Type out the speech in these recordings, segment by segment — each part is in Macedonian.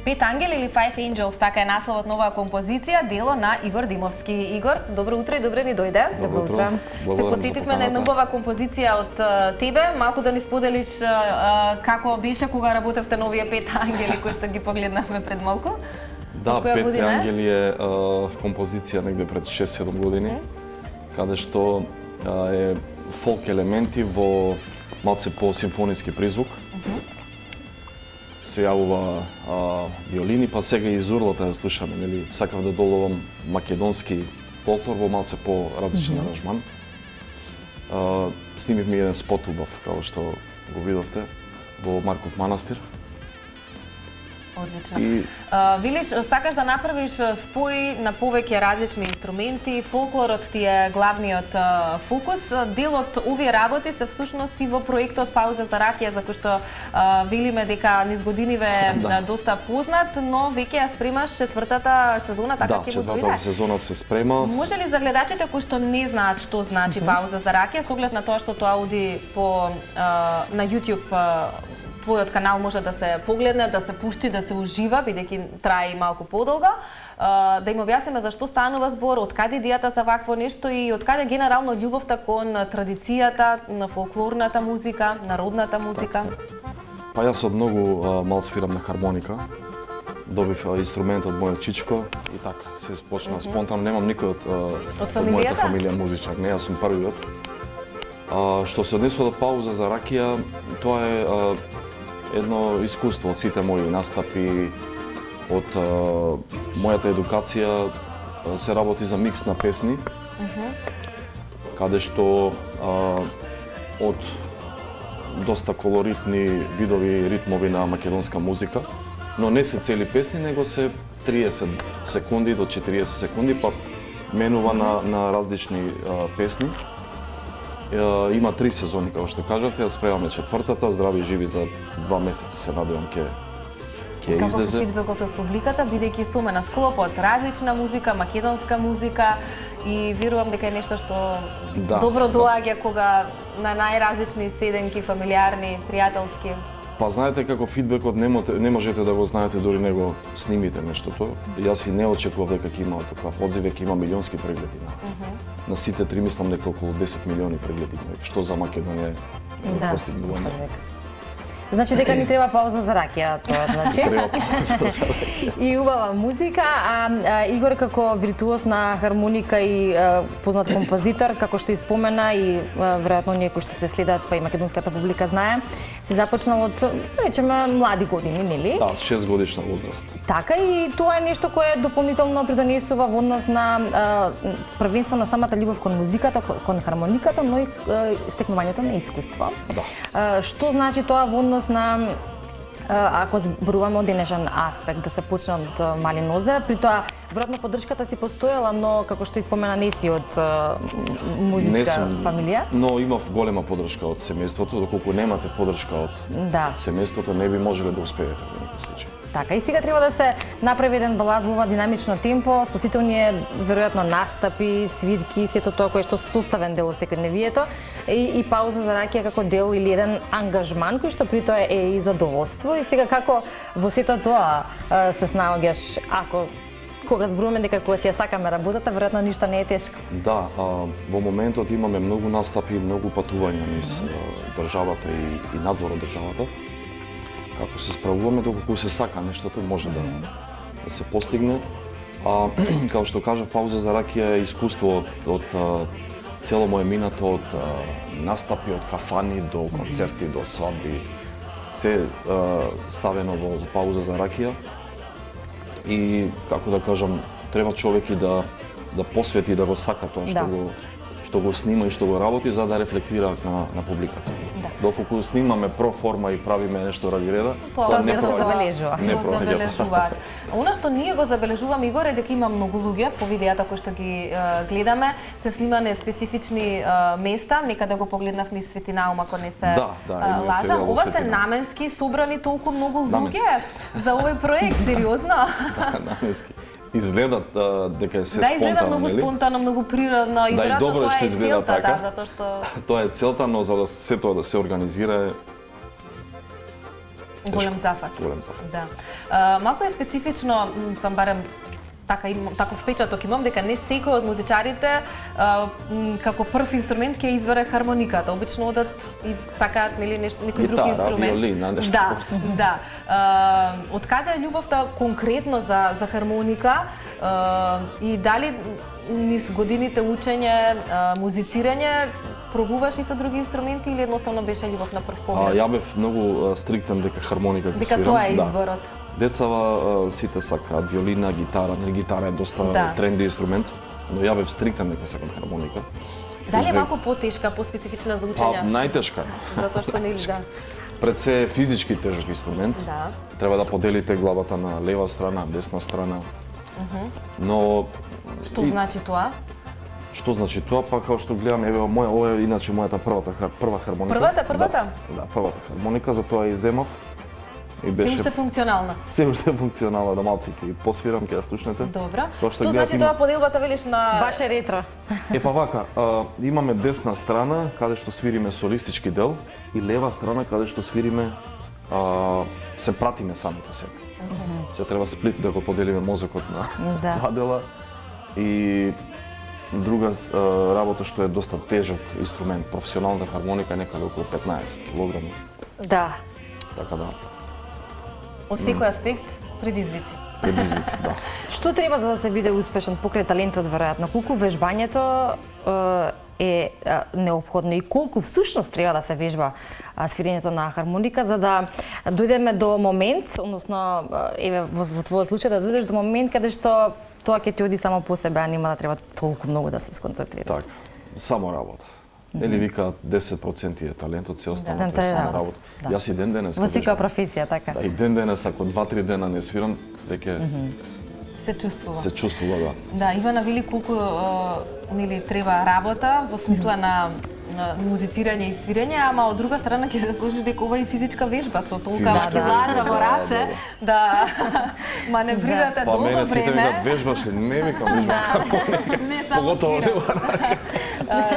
Пет ангели или Five Angels, така е насловот на оваа композиција, дело на Игор Димовски. Игор, добро утро и добре ни дојде. Добро утро. Се потсетивме на една убава композиција од тебе, малку да ни споделиш како беше кога работевте на овие Пет ангели кои што ги погледнавме пред малку. Да, Пет ангели е композиција негде пред 6-7 години, каде што е фолк елементи во малце по симфониски призвук. Се јавува виолини, па сега и зурлата ја слушаме, нели? Сакав да доловам македонски фолклор во малце по различен аранжман. Снимивме еден спот убав, како што го видовте, во Марков манастир. Одлично. Велиш, сакаш да направиш спој на повеќе различни инструменти, фолклорот ти е главниот фокус. Дел од овие работи се всушност и во проектот Пауза за ракија, за кој што велиме дека низ годиниве е доста познат, но веќе ја спремаш четвртата сезона, така ќе го дојде? Да, четвртата сезона се спрема. Може ли за гледачите кои што не знаат што значи Пауза за ракија, со оглед на тоа што тоа ауди на YouTube твојот канал може да се погледне, да се пушти, да се ужива, бидејќи трае и малку подолго, да им објасниме за што станува збор, од каде идејата за вакво нешто и од каде генерално љубовта кон традицијата, на фолклорната музика, народната музика? Па јас од многу мал свирам на хармоника. Добив инструмент од мојот чичко и така се почна спонтано. Немам никој од мојата фамилија музичар, не, јас сум првиот. Што се однесува до Пауза за ракија, тоа е едно искуство од сите мои настапи, од мојата едукација се работи за микс на песни, каде што од доста колоритни видови ритмови на македонска музика, но не се цели песни, него се 30 секунди до 40 секунди, па менува на различни песни. Има 3 сезони, како што кажавте, ја спремаме четвртата, здрави и живи за 2 месеци се надевам ќе излезе. Како фидбекот од публиката, бидејќи спомена склопот, различна музика, македонска музика и верувам дека е нешто што добро доаѓа кога на најразлични седенки, фамилиарни, пријателски. Па знаете како фидбекот не можете да го знаете дори не го снимите нештото. Јас и не очекував дека ќе има такав одзив, дека има милионски прегледи на сите три, мислам дека околу 10 милиони прегледи, што за Македонија е постигнување. Значи дека ни треба пауза за ракија, тоа значи. Треба пауза за ракија. И убава музика, Игор како виртуоз на хармоника и познат композитор, како што и спомена и веројатно оние кои што те следат, па и македонската публика знае, се започнал од, речеме, млади години, нели? Да, 6 годишна возраст. Така и тоа е нешто кое дополнително придонесува во однос на првенствено самата љубов кон музиката, кон хармониката, но и стекнувањето на искуство. Да. Што значи тоа во однос на, ако зборуваме од денешен аспект, да се почне од мали нозе, при тоа веројатно поддршката си постоела, но како што и спомена не си од музичка фамилија. Но имав голема поддршка од семејството, доколку немате поддршка од семејството, не би можеле да успеете во некој случај. Така, и сега треба да се направи еден баланс во ова динамично темпо, со сите оние веројатно настапи, свирки, сето тоа кое што составен дел од секојдневието и пауза за ракија како дел или еден ангажман кој што при тоа е и задоволство. И сега како во сето тоа се снаоѓаш, ако кога зборуваме дека кога си ја сакаме работата, веројатно ништо не е тешко. Да, во моментот имаме многу настапи, многу патувања низ државата и надвор од државата. Како се справуваме, доколку се сака нештото, може да се постигне. Како што кажа, Пауза за ракија е искуство од цело моје минато, од настапи, од кафани до концерти, до свадби. Се ставено во Пауза за ракија. И, како да кажам, треба човек и да посвети, да го сака тоа што го снима и што го работи, за да рефлектира на публиката. Доколку снимаме про форма и правиме нешто ради реда, тоа не се забележува. Не проаѓа. Она што ние го забележуваме, Игор, е дека има многу луѓе по видеата кои што ги гледаме, се снимане специфични места, некаде го погледнав низ Светинаума, ако не се лажам. Ова се наменски собрани толку многу луѓе за овој проект, сериозно? Да, наменски. Изгледат дека се спонтано, изгледа многу спонтано, многу природно и веројатно тоа е целта, затоа што тоа е целта, но за да се тоа да се организира Голем зафат. Голем зафат. Да. Малку е специфично, сам барем таков впечаток имам дека не секој од музичарите како прв инструмент ќе избере хармониката. Обично одат и сакаат нели некој друг инструмент. Виолина, нешто. Да, да. Од каде е љубовта конкретно за хармоника и дали низ годините учење, музицирање пробуваш и со други инструменти или едноставно беше љубов на прв поглед? Ја бев многу стриктен дека хармоника ќе свирам. Дека тоа е изборот. Децава сите сакаат виолина, гитара, нели гитара е доста тренди инструмент, но ја бев стриктен дека сакам хармоника. Дали е малку потешка, поспецифична за учење? Најтешка е. Затоа што нели да. Пред се е физички тежок инструмент. Да. Треба да поделите главата на лева страна, десна страна. Но Што значи тоа? Што значи тоа? Па како што гледам, еве ова е иначе мојата прва хармоника. Првата? Да, првата хармоника, затоа и земав. И беше Се уште функционална. Се уште функционална, да малци ќе посвирам, ќе ја слушнете. Добра. Тоа Што значи тоа поделбата велиш на Баш е ретро. Па вака, имаме десна страна каде што свириме солистички дел и лева страна каде што свириме се пратиме самите себе. Се треба сплит да го поделиме мозокот на два дела. И друга работа што е доста тежок инструмент, професионална хармоника е некаде околу 15 килограми. Да. Така да. Од секој аспект предизвици. Предизвици, да. Што треба за да се биде успешен покрај талентот веројатно? Колку вежбањето е неопходно и колку всушност треба да се вежба свирењето на хармоника за да дојдеме до момент, односно еве во твојот случај да дојдеш до момент каде што тоа ќе ти оди само по себе, а нема да треба толку многу да се сконцентрираш. Така, само работа. Или вика 10% е талентот, се останато е само работа. Јас и ден денес во секоја професија, така. Да, и ден денес ако 2-3 дена не свирам, веќе се чувствува. Се чувствува, да. Да, Ивана вели колку нели треба работа во смисла на музицирање и свирење, ама од друга страна ќе се сложиш дека ова е физичка вежба со толка килажа во раце да маневрирате долго време. Па мене сите викаат вежбаш ли? Не викам вежбам. Не само свирење.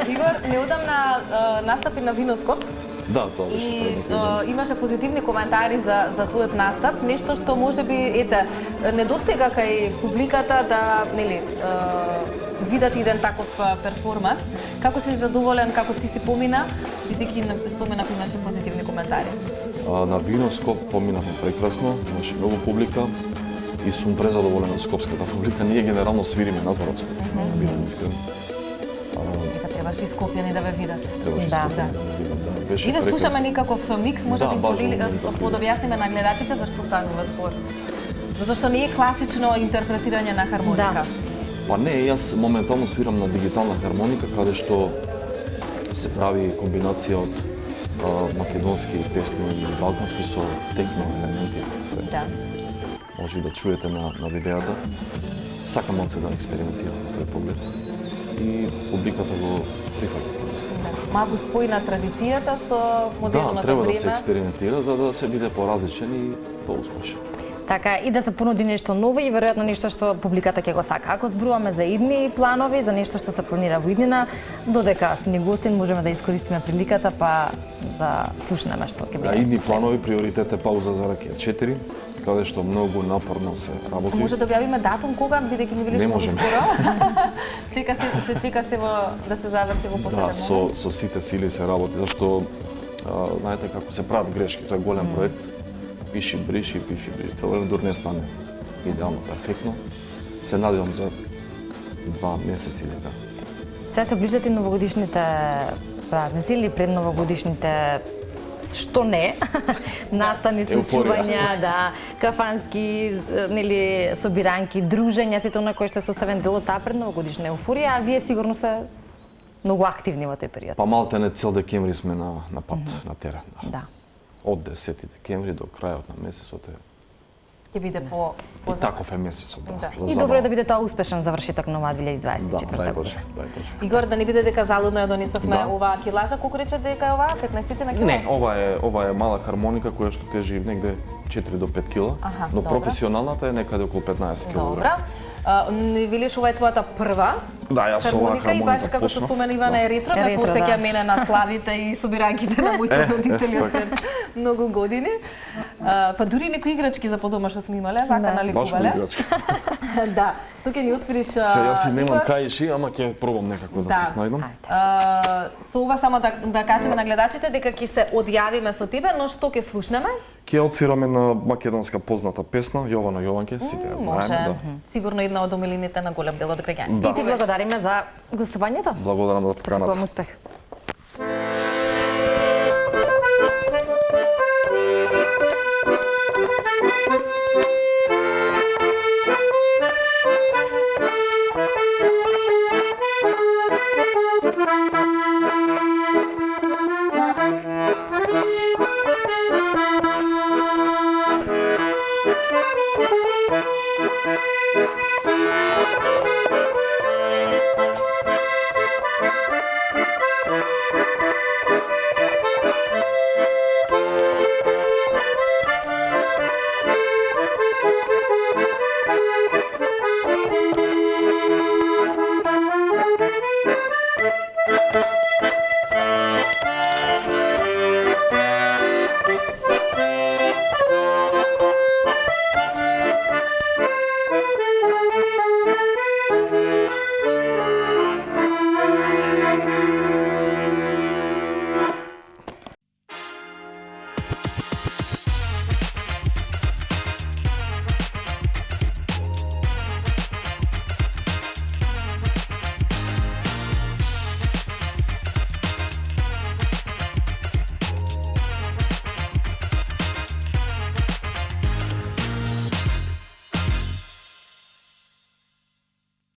Игор, неодамна настапи на Виноскоп. Да, тоа беше. И имаше позитивни коментари за твојот настап, нешто што можеби ете недостига кај публиката да нели видат еден таков перформанс. Како си задоволен како ти си помина, бидејќи споменав имаше позитивни коментари? На Виноскоп поминавме прекрасно, имаше многу публика и сум презадоволен од скопската публика. Ние генерално свириме надвор од Скопје, да бидам искрен. Требаше и Скопјани да ве видат. Требаше и Скопјани да ве видат, да. Беше и ве слушаме некаков микс, може би подобјасниме на гледачите зашто станува збор. Затоа што не е класично интерпретирање на хармоника. Па не, јас моментално свирам на дигитална хармоника, каде што се прави комбинација од македонски песни и балкански со техно елементи. Да. Може да чуете на видеото. Сакам малце да експериментирам на тој поглед. И публиката го прифаќа. Малку спои на традицијата со модерното време. Да, треба да се експериментира за да се биде поразличен и поуспешен. Така, и да се понуди нешто ново и веројатно нешто што публиката ќе го сака. Ако зборуваме за идни планови, за нешто што се планира во иднина, додека си ни гостин можеме да искористиме приликата па да слушнеме што ќе биде. Идни планови приоритет е Пауза за ракија 4, каде што многу напорно се работи. Може да објавиме датум кога, бидејќи ми велиш многу скоро. чека се да се заврши во последен момент. Да, со сите сили се работи, зашто знаете како се прават грешки, тоа е голем проект. Пиши, бриши. Цело дур не стане идеално, перфектно. Се надевам за 2 месеци дека. Сега се ближат и новогодишните празници или пред новогодишните што не, настани, случувања, да, кафански, нели, собиранки, дружења, сето на кој што е составен дел од таа предновогодишна еуфорија, а вие сигурно сте многу активни во тој период. Па малтене цел декември сме на пат, на терен. Да. Од 10 декември до крајот на месецот е ќе биде по и таков е месецот, да. И добро е да биде тоа успешен завршеток на оваа 2024 дај година. Боже. Игор, да не биде дека залудно ја донесовме оваа килажа, колку рече дека е оваа 15 на кило? Не, ова е мала хармоника која што тежи негде 4 до 5 кила, но професионалната е некаде околу 15 кг. Добра. Не велиш ова е твојата прва Да, јас оваа хармоника и баш како што спомена Ивана е ретро, ме потсеќа мене на славите и собиранките на моите родители од многу години. Па дури некои играчки за по дома што сме имале, вака нали Баш кувале. играчка. Да, што ќе ни отсвириш Се јас и немам Игор? каиши, ама ќе пробам некако да се снајдам. Со ова само да кажеме на гледачите дека ќе се одјавиме со тебе, но што ќе слушнеме? Ќе отсвираме на македонска позната песна Јована Јованке, сите ја Може. знаеме, да. Сигурно една од омилените на голем дел од граѓаните. И ти благодариме за гостувањето. Благодарам за поканата. Посакувам успех. Thank you.